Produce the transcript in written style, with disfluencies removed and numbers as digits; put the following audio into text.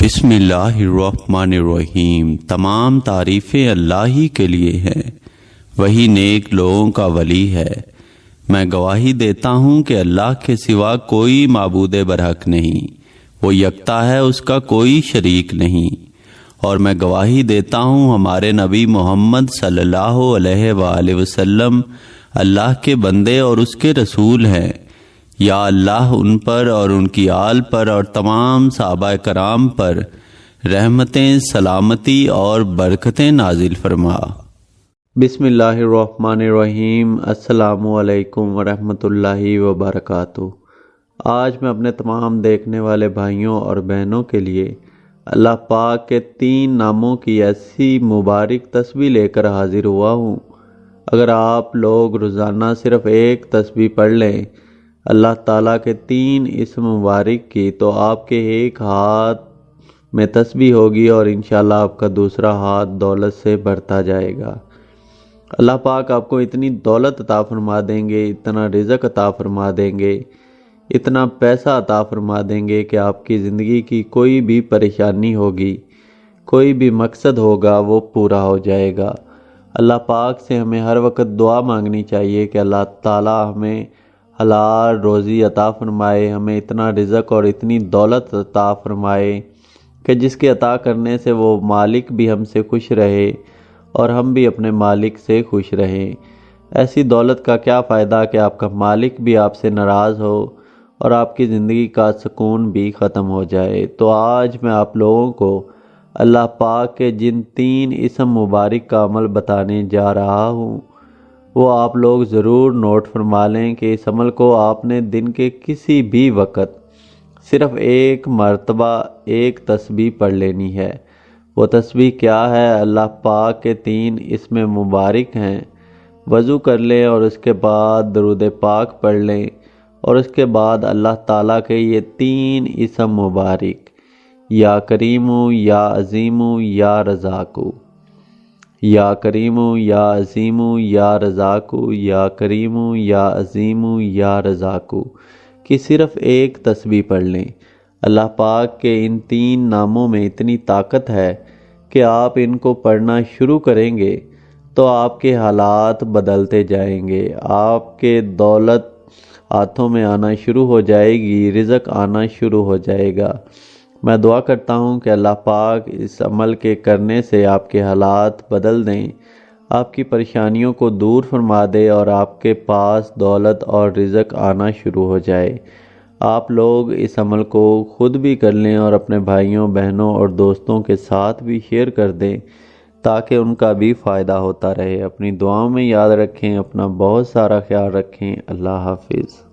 بسم اللہ الرحمن الرحیم۔ تمام تعریفیں اللہ ہی کے لیے ہیں، وہی نیک لوگوں کا ولی ہے۔ میں گواہی دیتا ہوں کہ اللہ کے سوا کوئی معبود برحق نہیں، وہ یکتا ہے، اس کا کوئی شریک نہیں۔ اور میں گواہی دیتا ہوں ہمارے نبی محمد صلی اللہ علیہ وآلہ وسلم اللہ کے بندے اور اس کے رسول ہیں۔ یا اللہ ان پر اور ان کی آل پر اور تمام صحابہ کرام پر رحمتیں، سلامتی اور برکتیں نازل فرما۔ بسم اللہ الرحمن الرحیم۔ السلام علیکم ورحمۃ اللہ وبرکاتہ۔ آج میں اپنے تمام دیکھنے والے بھائیوں اور بہنوں کے لیے اللہ پاک کے 3 ناموں کی ایسی مبارک تسبیح لے کر حاضر ہوا ہوں۔ اگر آپ لوگ روزانہ صرف ایک تسبیح پڑھ لیں اللہ تعالیٰ کے 3 اسم مبارک کی، تو آپ کے ایک ہاتھ میں تسبیح ہوگی اور انشاءاللہ آپ کا دوسرا ہاتھ دولت سے بھرتا جائے گا۔ اللہ پاک آپ کو اتنی دولت عطا فرما دیں گے، اتنا رزق عطا فرما دیں گے، اتنا پیسہ عطا فرما دیں گے کہ آپ کی زندگی کی کوئی بھی پریشانی ہوگی، کوئی بھی مقصد ہوگا، وہ پورا ہو جائے گا۔ اللہ پاک سے ہمیں ہر وقت دعا مانگنی چاہیے کہ اللہ تعالیٰ ہمیں حلال روزی عطا فرمائے، ہمیں اتنا رزق اور اتنی دولت عطا فرمائے کہ جس کے عطا کرنے سے وہ مالک بھی ہم سے خوش رہے اور ہم بھی اپنے مالک سے خوش رہیں۔ ایسی دولت کا کیا فائدہ کہ آپ کا مالک بھی آپ سے ناراض ہو اور آپ کی زندگی کا سکون بھی ختم ہو جائے۔ تو آج میں آپ لوگوں کو اللہ پاک کے جن 3 اسم مبارک کا عمل بتانے جا رہا ہوں، وہ آپ لوگ ضرور نوٹ فرما لیں کہ اس عمل کو آپ نے دن کے کسی بھی وقت صرف ایک مرتبہ ایک تسبیح پڑھ لینی ہے۔ وہ تسبیح کیا ہے؟ اللہ پاک کے 3 اسم مبارک ہیں۔ وضو کر لیں اور اس کے بعد درود پاک پڑھ لیں اور اس کے بعد اللہ تعالیٰ کے یہ 3 اسم مبارک یا کریمو، یا عظیمو، یا رزاقو، یا کریمو، یا عظیمو، یا رزاقو، یا کریمو، یا عظیمو، یا رزاقو کی صرف ایک تسبیح پڑھ لیں۔ اللہ پاک کے ان 3 ناموں میں اتنی طاقت ہے کہ آپ ان کو پڑھنا شروع کریں گے تو آپ کے حالات بدلتے جائیں گے، آپ کے دولت ہاتھوں میں آنا شروع ہو جائے گی، رزق آنا شروع ہو جائے گا۔ میں دعا کرتا ہوں کہ اللہ پاک اس عمل کے کرنے سے آپ کے حالات بدل دیں، آپ کی پریشانیوں کو دور فرما دے اور آپ کے پاس دولت اور رزق آنا شروع ہو جائے۔ آپ لوگ اس عمل کو خود بھی کر لیں اور اپنے بھائیوں، بہنوں اور دوستوں کے ساتھ بھی شیئر کر دیں تاکہ ان کا بھی فائدہ ہوتا رہے۔ اپنی دعاؤں میں یاد رکھیں، اپنا بہت سارا خیال رکھیں۔ اللہ حافظ۔